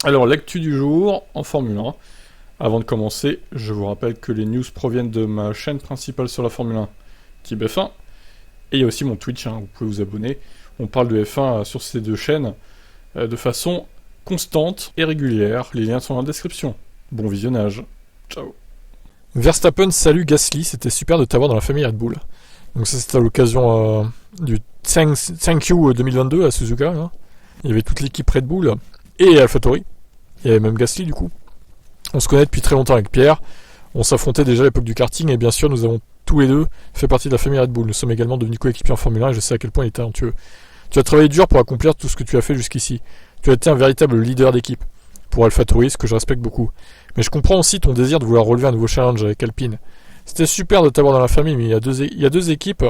Alors, l'actu du jour en Formule 1. Avant de commencer, je vous rappelle que les news proviennent de ma chaîne principale sur la Formule 1, Type F1. Et il y a aussi mon Twitch, vous pouvez vous abonner. On parle de F1 sur ces deux chaînes de façon constante et régulière. Les liens sont dans la description. Bon visionnage. Ciao. Verstappen, salut Gasly, c'était super de t'avoir dans la famille Red Bull. Donc ça c'était à l'occasion du Thank You 2022 à Suzuka. Là. Il y avait toute l'équipe Red Bull et AlphaTauri. Il y avait même Gasly du coup. On se connaît depuis très longtemps avec Pierre. On s'affrontait déjà à l'époque du karting et bien sûr nous avons tous les deux fait partie de la famille Red Bull. Nous sommes également devenus coéquipiers en Formule 1 et je sais à quel point il est talentueux. Tu as travaillé dur pour accomplir tout ce que tu as fait jusqu'ici. Tu as été un véritable leader d'équipe pour AlphaTauri, ce que je respecte beaucoup. Mais je comprends aussi ton désir de vouloir relever un nouveau challenge avec Alpine. C'était super de t'avoir dans la famille, mais il y a deux équipes,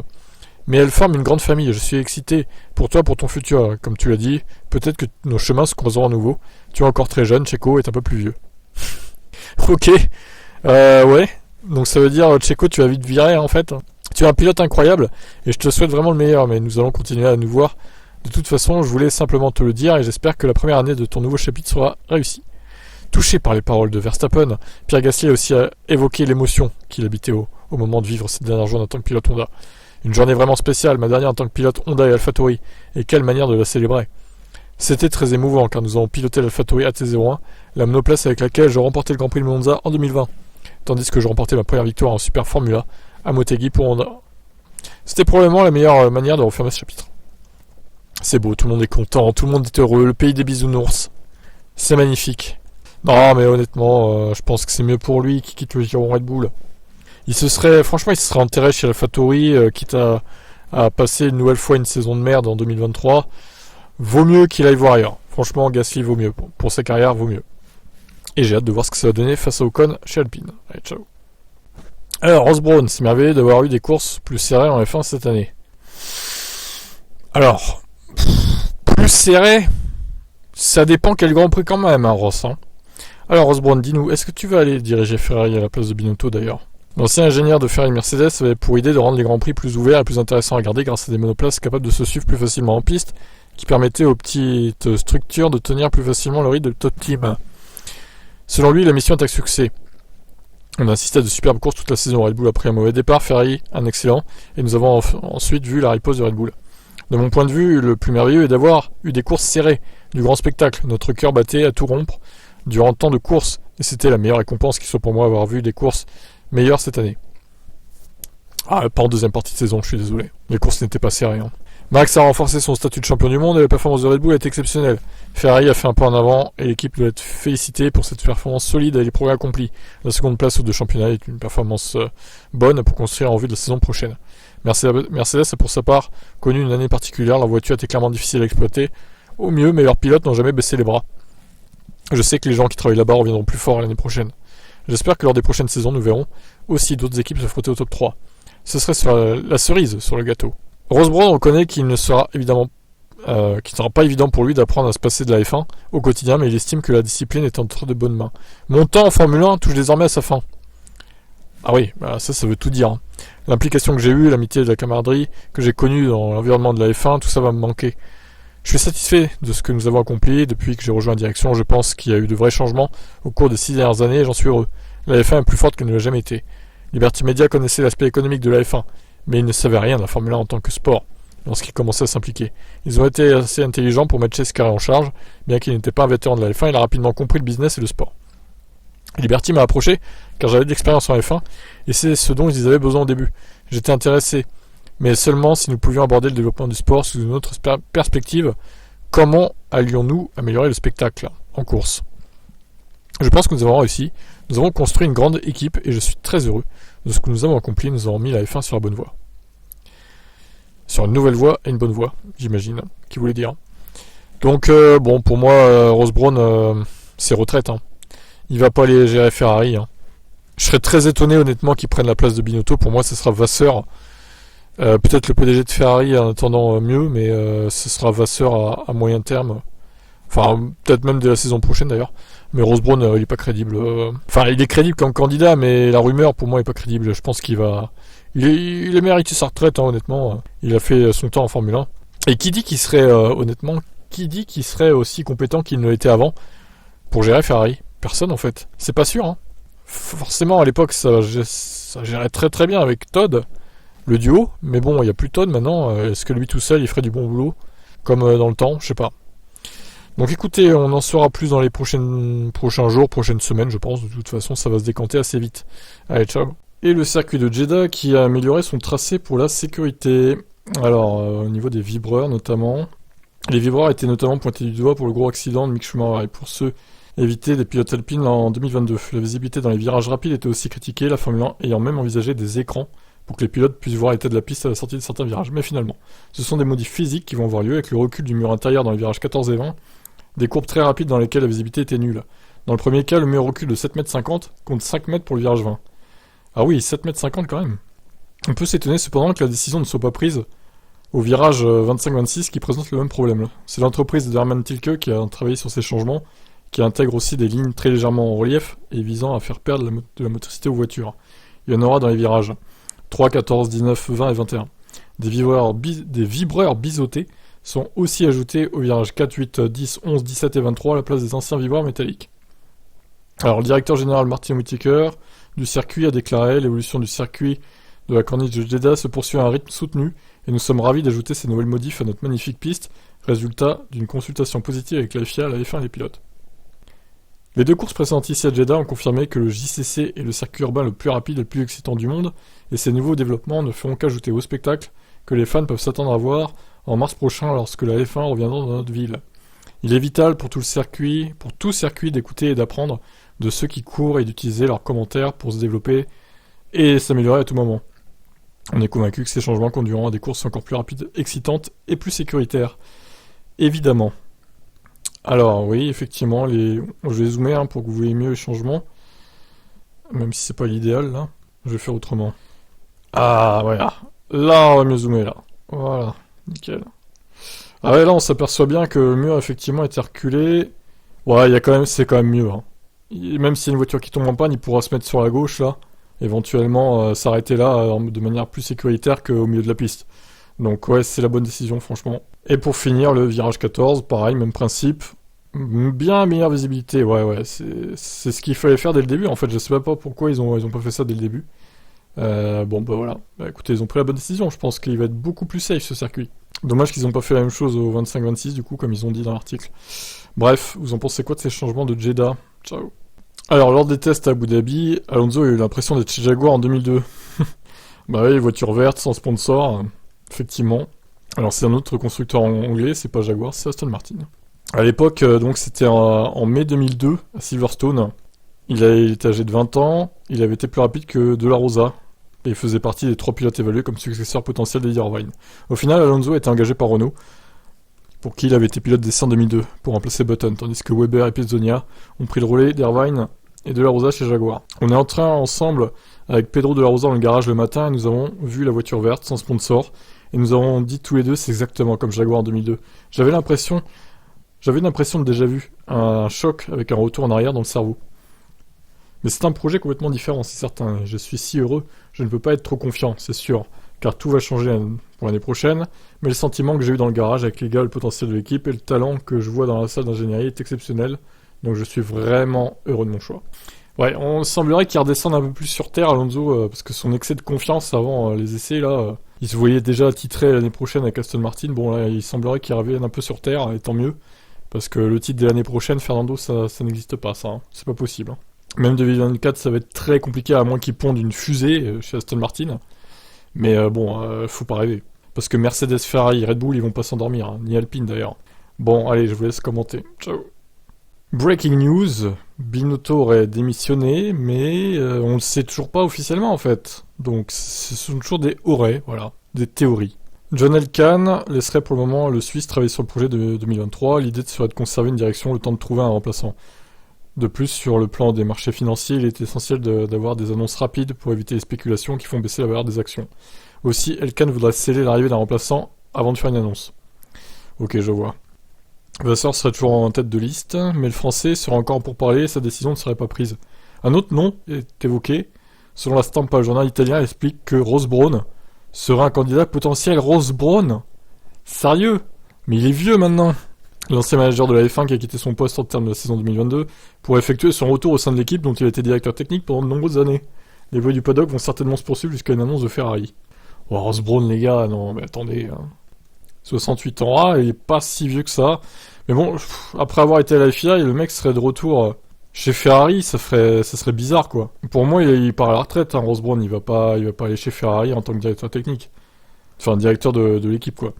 mais elles forment une grande famille. Je suis excité pour toi, pour ton futur. Comme tu l'as dit, peut-être que nos chemins se croiseront à nouveau. Tu es encore très jeune, Checo est un peu plus vieux. Ok, ouais. Donc ça veut dire, Checo, tu vas vite virer en fait. Tu es un pilote incroyable et je te souhaite vraiment le meilleur, mais nous allons continuer à nous voir. De toute façon, je voulais simplement te le dire et j'espère que la première année de ton nouveau chapitre sera réussie. Touché par les paroles de Verstappen, Pierre Gasly a aussi évoqué l'émotion qu'il habitait au moment de vivre cette dernière journée en tant que pilote Honda. Une journée vraiment spéciale, ma dernière en tant que pilote Honda et AlphaTauri, et quelle manière de la célébrer. C'était très émouvant car nous avons piloté l'AlphaTauri AT01, la monoplace avec laquelle je remportais le Grand Prix de Monza en 2020, tandis que je remportais ma première victoire en Super Formula à Motegi pour Honda. C'était probablement la meilleure manière de refermer ce chapitre. C'est beau, tout le monde est content, tout le monde est heureux, le pays des bisounours. C'est magnifique. Non, mais honnêtement, je pense que c'est mieux pour lui qu'il quitte le giron Red Bull. Il se serait enterré chez AlphaTauri, quitte à passer une nouvelle fois une saison de merde en 2023. Vaut mieux qu'il aille voir ailleurs. Franchement, Gasly vaut mieux. Pour sa carrière, vaut mieux. Et j'ai hâte de voir ce que ça va donner face à Ocon chez Alpine. Allez, ciao. Alors, Ross Brawn, c'est merveilleux d'avoir eu des courses plus serrées en F1 cette année. Alors, plus serré, ça dépend quel Grand Prix quand même, Ross. Alors, Ross Brawn, dis-nous, est-ce que tu vas aller diriger Ferrari à la place de Binotto d'ailleurs ? L'ancien ingénieur de Ferrari Mercedes avait pour idée de rendre les Grands Prix plus ouverts et plus intéressants à regarder grâce à des monoplaces capables de se suivre plus facilement en piste, qui permettaient aux petites structures de tenir plus facilement le rythme de top team. Selon lui, la mission est un succès. On a assisté à de superbes courses toute la saison. Red Bull a pris un mauvais départ, Ferrari un excellent, et nous avons ensuite vu la riposte de Red Bull. De mon point de vue, le plus merveilleux est d'avoir eu des courses serrées, du grand spectacle. Notre cœur battait à tout rompre durant tant de courses, et c'était la meilleure récompense qui soit pour moi avoir vu des courses meilleures cette année. Ah, pas en deuxième partie de saison, je suis désolé. Les courses n'étaient pas serrées. Max a renforcé son statut de champion du monde et la performance de Red Bull est exceptionnelle. Ferrari a fait un pas en avant et l'équipe doit être félicitée pour cette performance solide et les progrès accomplis. La seconde place aux deux championnats est une performance bonne pour construire en vue de la saison prochaine. Mercedes a pour sa part connu une année particulière, la voiture était clairement difficile à exploiter. Au mieux, mais leurs pilotes n'ont jamais baissé les bras. Je sais que les gens qui travaillent là-bas reviendront plus forts l'année prochaine. J'espère que lors des prochaines saisons, nous verrons aussi d'autres équipes se frotter au top 3. Ce serait la cerise sur le gâteau. Ross Brawn reconnaît qu'il ne sera pas évident pour lui d'apprendre à se passer de la F1 au quotidien, mais il estime que la discipline est entre de bonnes mains. Mon temps en Formule 1 touche désormais à sa fin. Ah oui, ça veut tout dire. L'implication que j'ai eue, l'amitié et la camaraderie que j'ai connue dans l'environnement de la F1, tout ça va me manquer. Je suis satisfait de ce que nous avons accompli depuis que j'ai rejoint la direction. Je pense qu'il y a eu de vrais changements au cours des 6 dernières années et j'en suis heureux. La F1 est plus forte qu'elle ne l'a jamais été. Liberty Media connaissait l'aspect économique de la F1, mais ils ne savaient rien de la Formule 1 en tant que sport lorsqu'ils commençaient à s'impliquer. Ils ont été assez intelligents pour mettre Chase Carey en charge, bien qu'il n'était pas un vétéran de la F1, il a rapidement compris le business et le sport. Liberty m'a approché, car j'avais de l'expérience en F1, et c'est ce dont ils avaient besoin au début. J'étais intéressé, mais seulement si nous pouvions aborder le développement du sport sous une autre perspective. Comment allions-nous améliorer le spectacle en course ? Je pense que nous avons réussi. Nous avons construit une grande équipe et je suis très heureux de ce que nous avons accompli. Nous avons mis la F1 sur la bonne voie. Sur une nouvelle voie et une bonne voie, j'imagine, qui voulait dire. Donc, pour moi, Ross Brawn, c'est retraite. Il va pas aller gérer Ferrari. Je serais très étonné, honnêtement, qu'il prenne la place de Binotto. Pour moi, ce sera Vasseur. Peut-être le PDG de Ferrari en attendant mieux, mais ce sera Vasseur à moyen terme. Enfin, peut-être même dès la saison prochaine d'ailleurs. Mais Ross Brawn, il est pas crédible. Enfin, il est crédible comme candidat, mais la rumeur pour moi est pas crédible. Je pense qu'il va... Il a mérité sa retraite, honnêtement. Il a fait son temps en Formule 1. Et qui dit qu'il serait, honnêtement, qui dit qu'il serait aussi compétent qu'il ne l'était avant ? pour gérer Ferrari? Personne en fait. C'est pas sûr, hein. Forcément, à l'époque, ça gérait très très bien avec Todd, le duo, mais bon, il n'y a plus Todd maintenant. Est-ce que lui tout seul, il ferait du bon boulot? Comme dans le temps, je sais pas. Donc écoutez, on en saura plus dans les prochains jours, prochaines semaines, je pense. De toute façon, ça va se décanter assez vite. Allez, ciao. Et le circuit de Jeddah qui a amélioré son tracé pour la sécurité. Alors, au niveau des vibreurs notamment. Les vibreurs étaient notamment pointés du doigt pour le gros accident de Mick Schumacher et pour ceux évités des pilotes alpines en 2022. La visibilité dans les virages rapides était aussi critiquée, la Formule 1 ayant même envisagé des écrans pour que les pilotes puissent voir l'état de la piste à la sortie de certains virages. Mais finalement, ce sont des modifs physiques qui vont avoir lieu avec le recul du mur intérieur dans les virages 14 et 20, des courbes très rapides dans lesquelles la visibilité était nulle. Dans le premier cas, le mur recule de 7,50 m contre 5 mètres pour le virage 20. Ah oui, 7,50 m quand même. On peut s'étonner cependant que la décision ne soit pas prise au virage 25-26 qui présente le même problème. C'est l'entreprise de Hermann Tilke qui a travaillé sur ces changements, qui intègre aussi des lignes très légèrement en relief et visant à faire perdre de la motricité aux voitures. Il y en aura dans les virages 3, 14, 19, 20 et 21. Des vibreurs biseautés sont aussi ajoutés aux virages 4, 8, 10, 11, 17 et 23 à la place des anciens vibreurs métalliques. Alors le directeur général Martin Whitaker du circuit a déclaré: l'évolution du circuit de la corniche de Jeddah se poursuit à un rythme soutenu et nous sommes ravis d'ajouter ces nouvelles modifs à notre magnifique piste, résultat d'une consultation positive avec la FIA, la F1 et les pilotes. Les deux courses précédentes ici à Jeddah ont confirmé que le JCC est le circuit urbain le plus rapide et le plus excitant du monde, et ces nouveaux développements ne feront qu'ajouter au spectacle que les fans peuvent s'attendre à voir en mars prochain lorsque la F1 reviendra dans notre ville. Il est vital pour tout circuit d'écouter et d'apprendre de ceux qui courent et d'utiliser leurs commentaires pour se développer et s'améliorer à tout moment. On est convaincu que ces changements conduiront à des courses encore plus rapides, excitantes et plus sécuritaires. Évidemment. Alors oui, effectivement, je vais zoomer pour que vous voyez mieux les changements. Même si c'est pas l'idéal là. Je vais faire autrement. Ah voilà. Là on va mieux zoomer là. Voilà. Nickel. Ah ouais, là on s'aperçoit bien que le mur effectivement était reculé. Ouais, c'est quand même mieux. Hein. Même s'il y a une voiture qui tombe en panne, il pourra se mettre sur la gauche là. Éventuellement s'arrêter là de manière plus sécuritaire qu'au milieu de la piste. Donc ouais, c'est la bonne décision franchement. Et pour finir, le virage 14, pareil, même principe. Bien meilleure visibilité, ouais, c'est ce qu'il fallait faire dès le début en fait. Je sais pas pourquoi ils ont pas fait ça dès le début. Bon bah voilà, écoutez, ils ont pris la bonne décision. Je pense qu'il va être beaucoup plus safe ce circuit. Dommage qu'ils ont pas fait la même chose au 25-26 du coup, comme ils ont dit dans l'article. Bref, vous en pensez quoi de ces changements de Jeddah? Ciao. Alors, lors des tests à Abu Dhabi, Alonso a eu l'impression d'être chez Jaguar en 2002. Bah oui, voiture verte, sans sponsor, effectivement. Alors, c'est un autre constructeur anglais, c'est pas Jaguar, c'est Aston Martin. À l'époque, donc, c'était en mai 2002, à Silverstone. Il était âgé de 20 ans, il avait été plus rapide que De La Rosa, et il faisait partie des 3 pilotes évalués comme successeur potentiel d'Eddie Irvine. Au final, Alonso a été engagé par Renault, pour qui il avait été pilote d'essai en 2002, pour remplacer Button, tandis que Weber et Pizzonia ont pris le relais d'Irvine et De La Rosa chez Jaguar. On est en train ensemble avec Pedro De La Rosa dans le garage le matin et nous avons vu la voiture verte sans sponsor et nous avons dit tous les deux c'est exactement comme Jaguar en 2002. J'avais une impression de déjà vu, un choc avec un retour en arrière dans le cerveau. Mais c'est un projet complètement différent, c'est certain. Je suis si heureux, je ne peux pas être trop confiant, c'est sûr, car tout va changer pour l'année prochaine, mais le sentiment que j'ai eu dans le garage avec les gars, le potentiel de l'équipe et le talent que je vois dans la salle d'ingénierie est exceptionnel. Donc je suis vraiment heureux de mon choix. Ouais, on semblerait qu'il redescende un peu plus sur terre, Alonso, parce que son excès de confiance avant les essais, là, il se voyait déjà titré l'année prochaine avec Aston Martin. Bon, là, il semblerait qu'il revienne un peu sur terre, et tant mieux, parce que le titre de l'année prochaine, Fernando, ça n'existe pas, ça. Hein. C'est pas possible. Hein. Même 2024, ça va être très compliqué, à moins qu'il ponde une fusée chez Aston Martin. Mais faut pas rêver. Parce que Mercedes, Ferrari, Red Bull, ils vont pas s'endormir, hein, ni Alpine d'ailleurs. Bon, allez, je vous laisse commenter. Ciao. Breaking news, Binotto aurait démissionné, mais on le sait toujours pas officiellement en fait. Donc ce sont toujours des auraient, voilà, des théories. John Elkann laisserait pour le moment le Suisse travailler sur le projet de 2023. L'idée serait de conserver une direction le temps de trouver un remplaçant. De plus, sur le plan des marchés financiers, il est essentiel d'avoir des annonces rapides pour éviter les spéculations qui font baisser la valeur des actions. Aussi, Elkann voudrait sceller l'arrivée d'un remplaçant avant de faire une annonce. Ok, je vois. Vasseur serait toujours en tête de liste, mais le français serait encore pour parler et sa décision ne serait pas prise. Un autre nom est évoqué. Selon la Stampa, le journal italien explique que Ross Brawn serait un candidat potentiel. Ross Brawn ? Sérieux ? Mais il est vieux maintenant. L'ancien manager de la F1 qui a quitté son poste au terme de la saison 2022 pour effectuer son retour au sein de l'équipe dont il a été directeur technique pendant de nombreuses années. Les voix du paddock vont certainement se poursuivre jusqu'à une annonce de Ferrari. Oh, Ross Brawn, les gars, non, mais attendez. 68 ans, il est pas si vieux que ça. Mais bon, après avoir été à la FIA, le mec serait de retour chez Ferrari, ça serait bizarre, quoi. Pour moi, il part à la retraite, hein, Ross Brawn, il va pas aller chez Ferrari en tant que directeur technique. Enfin, directeur de l'équipe, quoi.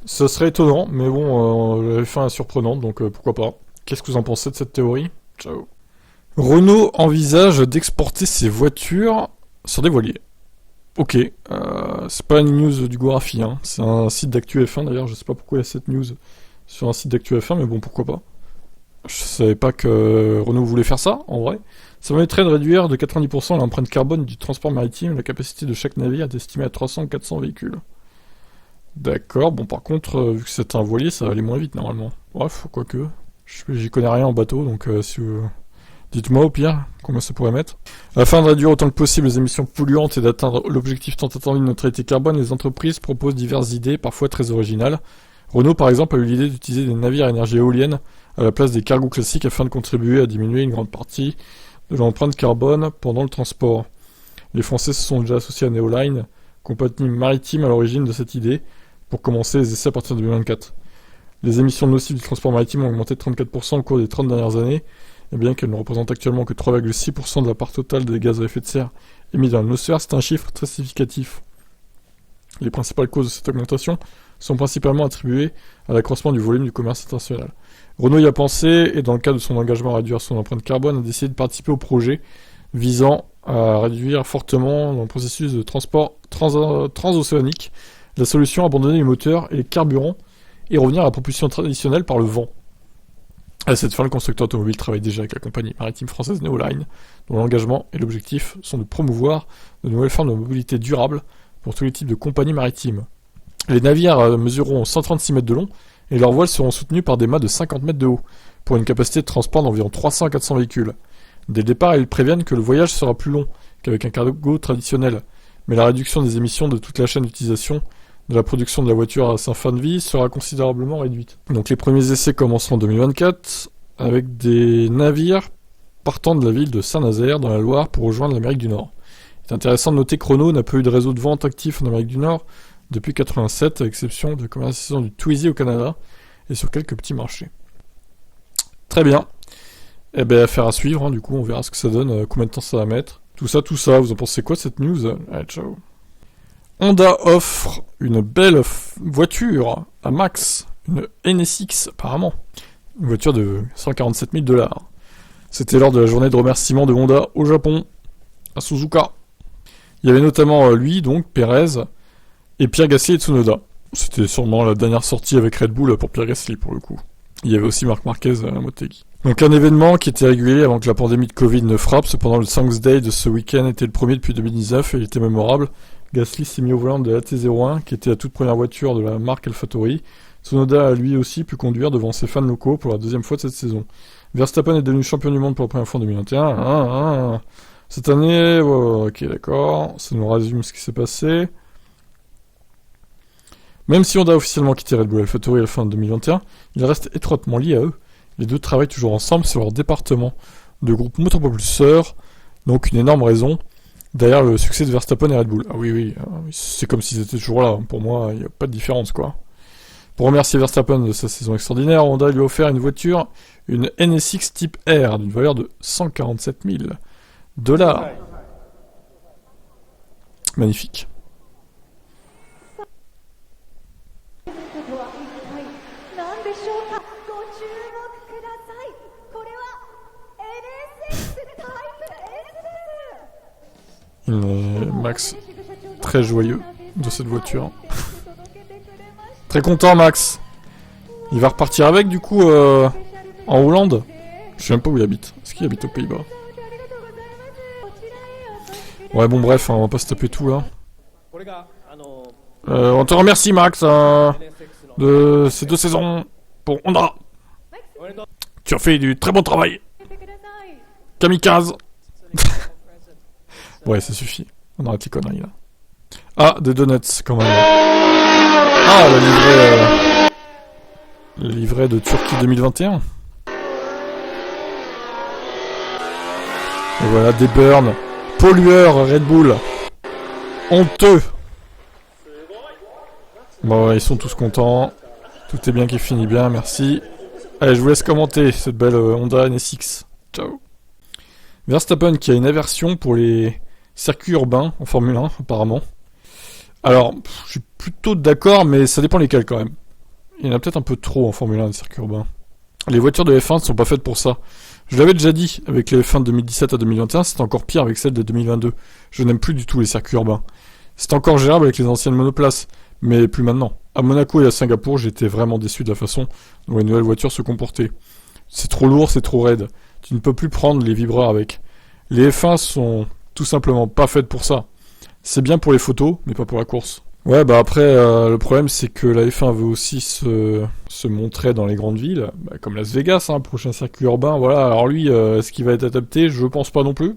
Ça serait étonnant, mais bon, la F1 est surprenante, donc pourquoi pas. Qu'est-ce que vous en pensez de cette théorie? Ciao. Renault envisage d'exporter ses voitures sur des voiliers. Ok, c'est pas une news du Gorafi, hein. C'est un site d'actu F1 d'ailleurs, je sais pas pourquoi il y a cette news sur un site d'actu F1, mais bon, pourquoi pas. Je savais pas que Renault voulait faire ça, en vrai. Ça permettrait de réduire de 90% l'empreinte carbone du transport maritime, la capacité de chaque navire est estimée à 300-400 véhicules. D'accord, bon par contre, vu que c'est un voilier, ça va aller moins vite normalement. Bref, quoique, j'y connais rien en bateau, donc si vous... Dites-moi au pire, combien ça pourrait mettre. Afin de réduire autant que possible les émissions polluantes et d'atteindre l'objectif tant attendu de neutralité carbone, les entreprises proposent diverses idées, parfois très originales. Renault par exemple a eu l'idée d'utiliser des navires à énergie éolienne à la place des cargos classiques afin de contribuer à diminuer une grande partie de l'empreinte carbone pendant le transport. Les Français se sont déjà associés à Neoline, compagnie maritime à l'origine de cette idée, pour commencer les essais à partir de 2024. Les émissions nocives du transport maritime ont augmenté de 34% au cours des 30 dernières années, et bien qu'elles ne représentent actuellement que 3,6% de la part totale des gaz à effet de serre émis dans l'atmosphère, c'est un chiffre très significatif. Les principales causes de cette augmentation sont principalement attribuées à l'accroissement du volume du commerce international. Renault y a pensé, et dans le cadre de son engagement à réduire son empreinte carbone, a décidé de participer au projet visant à réduire fortement dans le processus de transport transocéanique la solution, abandonner les moteurs et les carburants et revenir à la propulsion traditionnelle par le vent. À cette fin, le constructeur automobile travaille déjà avec la compagnie maritime française Neoline, dont l'engagement et l'objectif sont de promouvoir de nouvelles formes de mobilité durable pour tous les types de compagnies maritimes. Les navires mesureront 136 mètres de long et leurs voiles seront soutenues par des mâts de 50 mètres de haut, pour une capacité de transport d'environ 300 à 400 véhicules. Dès le départ, ils préviennent que le voyage sera plus long qu'avec un cargo traditionnel, mais la réduction des émissions de toute la chaîne d'utilisation de la production de la voiture à sa fin de vie sera considérablement réduite. Donc les premiers essais commenceront en 2024 avec des navires partant de la ville de Saint-Nazaire dans la Loire pour rejoindre l'Amérique du Nord. Il est intéressant de noter que Renault n'a pas eu de réseau de vente actif en Amérique du Nord depuis 1987, à l'exception de la commercialisation du Twizy au Canada et sur quelques petits marchés. Très bien. Eh bien, affaire à suivre, hein, du coup on verra ce que ça donne, combien de temps ça va mettre. Tout ça, vous en pensez quoi cette news? Allez, ciao. Honda offre une belle voiture à Max, une NSX apparemment, une voiture de 147 000 $. C'était lors de la journée de remerciement de Honda au Japon, à Suzuka. Il y avait notamment lui, donc Pérez, et Pierre Gasly et Tsunoda. C'était sûrement la dernière sortie avec Red Bull pour Pierre Gasly pour le coup. Il y avait aussi Marc Marquez à la Motegi. Donc un événement qui était régulier avant que la pandémie de Covid ne frappe, cependant le Thanksday de ce week-end était le premier depuis 2019 et il était mémorable. Gasly s'est mis au volant de la T01, qui était la toute première voiture de la marque AlphaTauri. Tsunoda a lui aussi pu conduire devant ses fans locaux pour la deuxième fois de cette saison. Verstappen est devenu champion du monde pour la première fois en 2021. Cette année, ok d'accord, ça nous résume ce qui s'est passé. Même si Honda a officiellement quitté Red Bull AlphaTauri à la fin de 2021, il reste étroitement lié à eux. Les deux travaillent toujours ensemble sur leur département de groupe motopropulseur, donc une énorme raison derrière le succès de Verstappen et Red Bull. Ah oui, c'est comme s'ils étaient toujours là. Pour moi, il n'y a pas de différence, quoi. Pour remercier Verstappen de sa saison extraordinaire, Honda lui a offert une voiture, une NSX Type R, d'une valeur de 147 000 $. Magnifique. Max, très joyeux de cette voiture. Très content Max. Il va repartir avec du coup en Hollande. Je sais même pas où il habite. Est-ce qu'il habite aux Pays-Bas? Ouais bon bref, hein, on va pas se taper tout là. On te remercie Max de ces 2 saisons pour Honda. Tu as fait du très bon travail. Kamikaze. Ouais, ça suffit. On arrête les conneries là. Ah, des donuts quand même. Ah, la livrée. Livret de Turquie 2021. Et voilà, des burns. Pollueurs Red Bull. Honteux. Bon, ouais, ils sont tous contents. Tout est bien qui finit bien, merci. Allez, je vous laisse commenter cette belle Honda NSX. Ciao. Verstappen qui a une aversion pour les circuits urbains en Formule 1, apparemment. Alors, je suis plutôt d'accord, mais ça dépend lesquels quand même. Il y en a peut-être un peu trop en Formule 1, des circuits urbains. Les voitures de F1 ne sont pas faites pour ça. Je l'avais déjà dit, avec les F1 de 2017 à 2021, c'est encore pire avec celles de 2022. Je n'aime plus du tout les circuits urbains. C'est encore gérable avec les anciennes monoplaces, mais plus maintenant. À Monaco et à Singapour, j'étais vraiment déçu de la façon dont les nouvelles voitures se comportaient. C'est trop lourd, c'est trop raide. Tu ne peux plus prendre les vibreurs avec. Les F1 sont tout simplement pas faites pour ça. C'est bien pour les photos, mais pas pour la course. Ouais, bah après, le problème c'est que la F1 veut aussi se montrer dans les grandes villes, comme Las Vegas, prochain circuit urbain, voilà. Alors lui, est-ce qu'il va être adapté? Je pense pas non plus.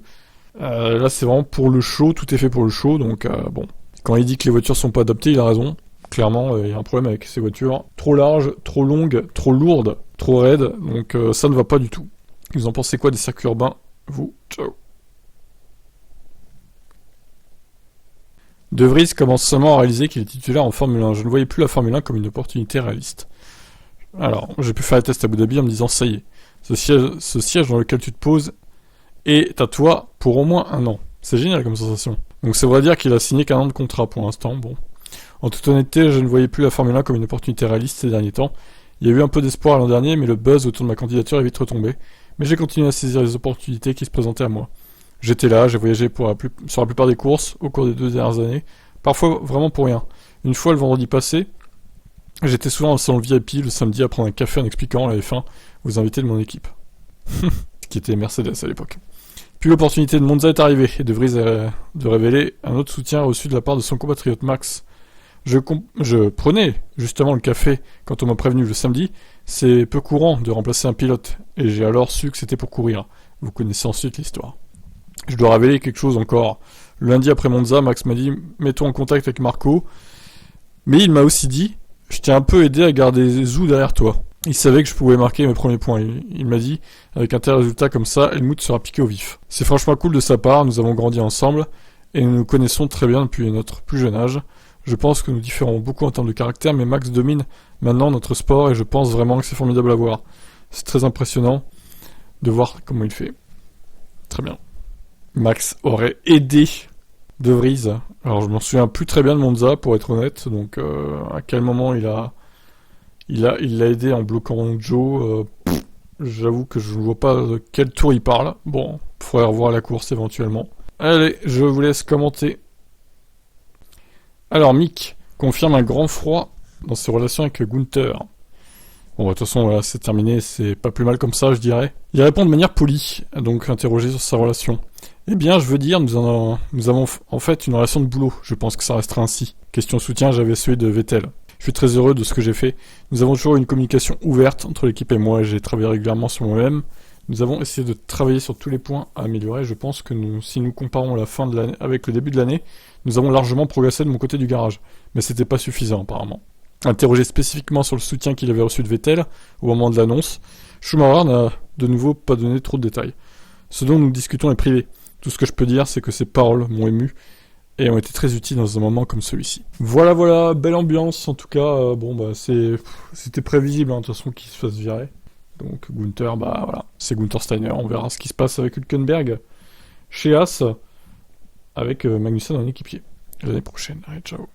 Là c'est vraiment pour le show, tout est fait pour le show, donc bon. Quand il dit que les voitures sont pas adaptées, il a raison. Clairement, il y a un problème avec ces voitures. Trop larges, trop longues, trop lourdes, trop raides, donc ça ne va pas du tout. Vous en pensez quoi des circuits urbains? Vous, ciao. De Vries commence seulement à réaliser qu'il est titulaire en Formule 1. Je ne voyais plus la Formule 1 comme une opportunité réaliste. Alors, j'ai pu faire les tests à Abu Dhabi en me disant, ça y est, ce siège dans lequel tu te poses est à toi pour au moins 1 an. C'est génial comme sensation. Donc ça voudrait dire qu'il a signé qu'1 an de contrat pour l'instant, bon. En toute honnêteté, je ne voyais plus la Formule 1 comme une opportunité réaliste ces derniers temps. Il y a eu un peu d'espoir l'an dernier, mais le buzz autour de ma candidature est vite retombé. Mais j'ai continué à saisir les opportunités qui se présentaient à moi. J'étais là, j'ai voyagé sur la plupart des courses au cours des 2 dernières années, parfois vraiment pour rien. Une fois le vendredi passé, j'étais souvent dans le salon VIP le samedi à prendre un café en expliquant la F1 aux invités de mon équipe, qui était Mercedes à l'époque. Puis l'opportunité de Monza est arrivée et De Vries de révéler un autre soutien reçu de la part de son compatriote Max. Je prenais justement le café quand on m'a prévenu le samedi. C'est peu courant de remplacer un pilote, et j'ai alors su que c'était pour courir. Vous connaissez ensuite l'histoire. Je dois révéler quelque chose encore. Le lundi après Monza, Max m'a dit « Mets-toi en contact avec Marco ». Mais il m'a aussi dit « Je t'ai un peu aidé à garder Zou derrière toi ». Il savait que je pouvais marquer mes premiers points. Il m'a dit « Avec un tel résultat comme ça, Helmut sera piqué au vif ». C'est franchement cool de sa part, nous avons grandi ensemble, et nous nous connaissons très bien depuis notre plus jeune âge. Je pense que nous différons beaucoup en termes de caractère, mais Max domine maintenant notre sport, et je pense vraiment que c'est formidable à voir. C'est très impressionnant de voir comment il fait. Très bien. Max aurait aidé De Vries. Alors je m'en souviens plus très bien de Monza pour être honnête, donc à quel moment il l'a aidé en bloquant Joe, j'avoue que je ne vois pas de quel tour il parle. Bon, il faudrait revoir la course éventuellement. Allez, je vous laisse commenter. Alors Mick confirme un grand froid dans ses relations avec Gunther. Bon, de toute façon, voilà, c'est terminé, c'est pas plus mal comme ça, je dirais. Il répond de manière polie, donc interrogé sur sa relation. Eh bien, je veux dire, nous avons en fait une relation de boulot. Je pense que ça restera ainsi. Question soutien, j'avais celui de Vettel. Je suis très heureux de ce que j'ai fait. Nous avons toujours eu une communication ouverte entre l'équipe et moi. J'ai travaillé régulièrement sur moi-même. Nous avons essayé de travailler sur tous les points à améliorer. Je pense que si nous comparons la fin de l'année avec le début de l'année, nous avons largement progressé de mon côté du garage. Mais c'était pas suffisant, apparemment. Interrogé spécifiquement sur le soutien qu'il avait reçu de Vettel au moment de l'annonce, Schumacher n'a de nouveau pas donné trop de détails. Ce dont nous discutons est privé. Tout ce que je peux dire, c'est que ces paroles m'ont ému et ont été très utiles dans un moment comme celui-ci. Voilà, belle ambiance en tout cas. C'était prévisible de toute façon qu'il se fasse virer. Donc Gunther, voilà, c'est Gunther Steiner. On verra ce qui se passe avec Hülkenberg chez Haas avec Magnussen en équipier l'année prochaine. Allez, ciao.